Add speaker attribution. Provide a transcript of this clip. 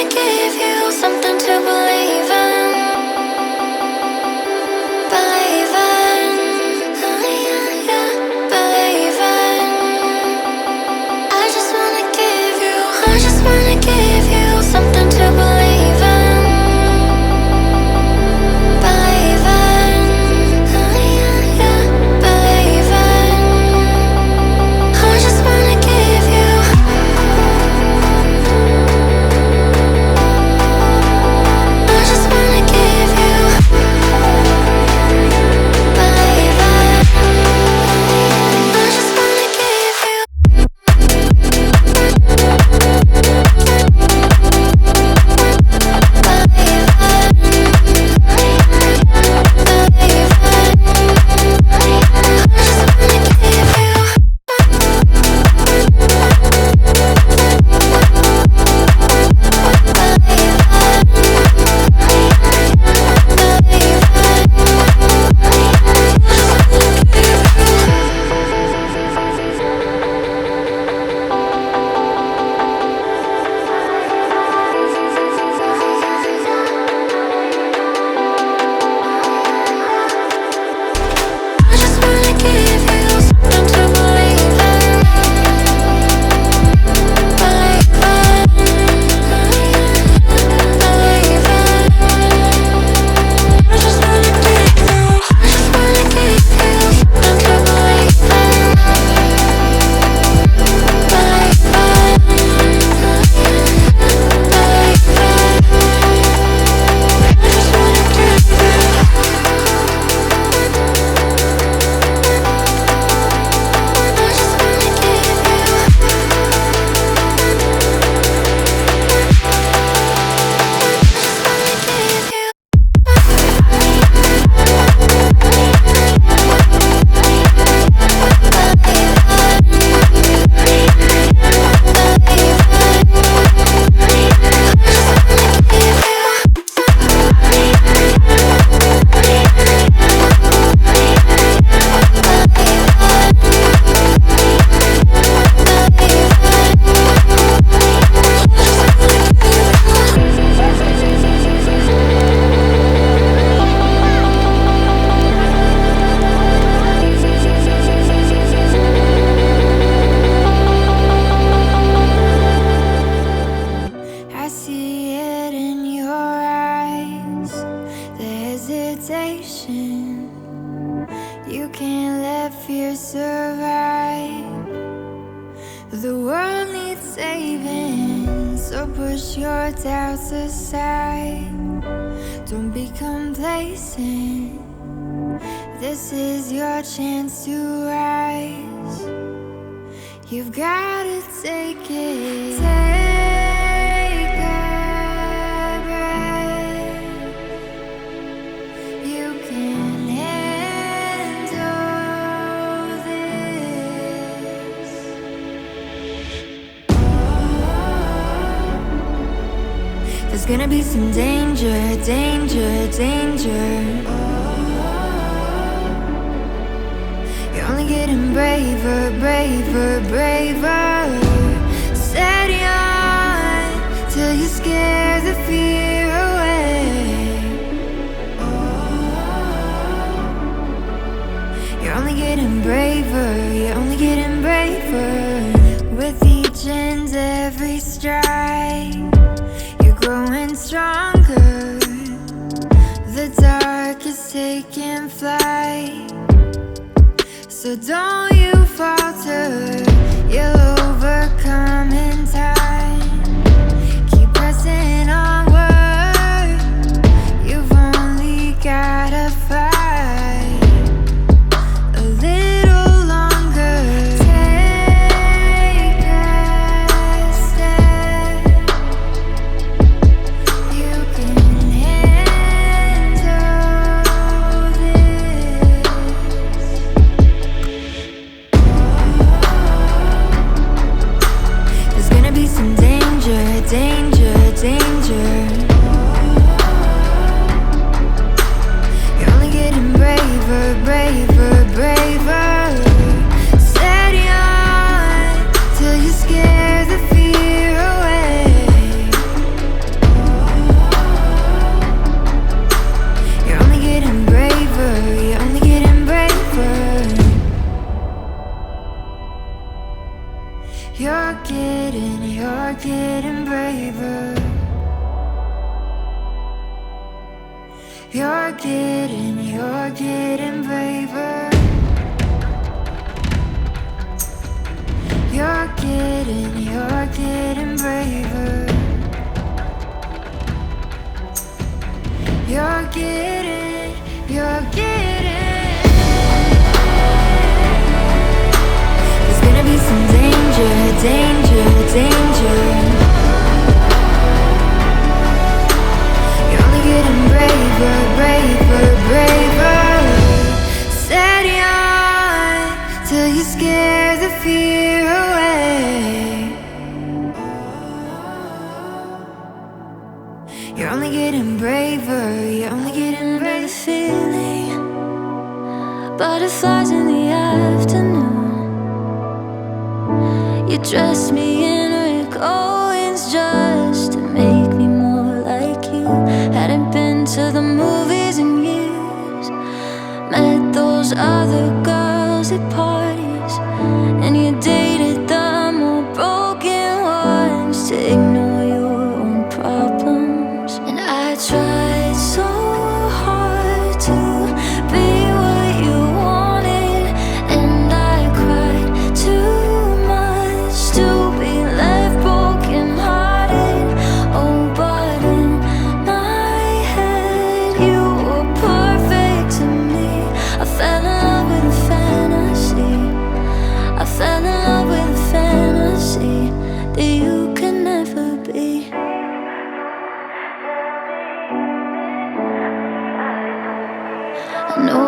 Speaker 1: wanna give you something to believe in. Believe in. Oh, yeah, yeah. Believe in. I just wanna give you something to believe in. Believe in. Oh, yeah, yeah. Believe in. I just wanna give you. I just wanna give you. Believe in. I just wanna give you. You can't let fear survive. The world needs saving, so push your doubts aside. Don't be complacent. This is your chance to rise. You've gotta take it. Take a breath. You can handle this. There's gonna be some danger, danger, danger. You're only getting braver, braver, braver. Steady on till you scare the fear away. You're only getting braver, you're only getting braver. With each and every stride, you're growing stronger. The dark is taking flight. So don't you falter, you'll overcome in time. Keep pressing onward, you've only gotta fight a little longer. Take a step, you can handle this. braver. You're getting braver. You're getting braver. You're getting. There's gonna be some danger. You're only getting braver. Steady on till you scare the fear away. You're only getting braver. The feeling, butterflies in the afternoon. You dress me in Rick Owens just to make me more like you. Hadn't been to the movies in years. Met those other girls at parties, and you dated the more broken ones to ignore your own problems. And I tried so hard to be what you wanted, and I cried too much to be left broken hearted. Oh, but in my head you were perfect to me. I fell in love with a fantasy. I fell in love with a fantasy that you could never be. I know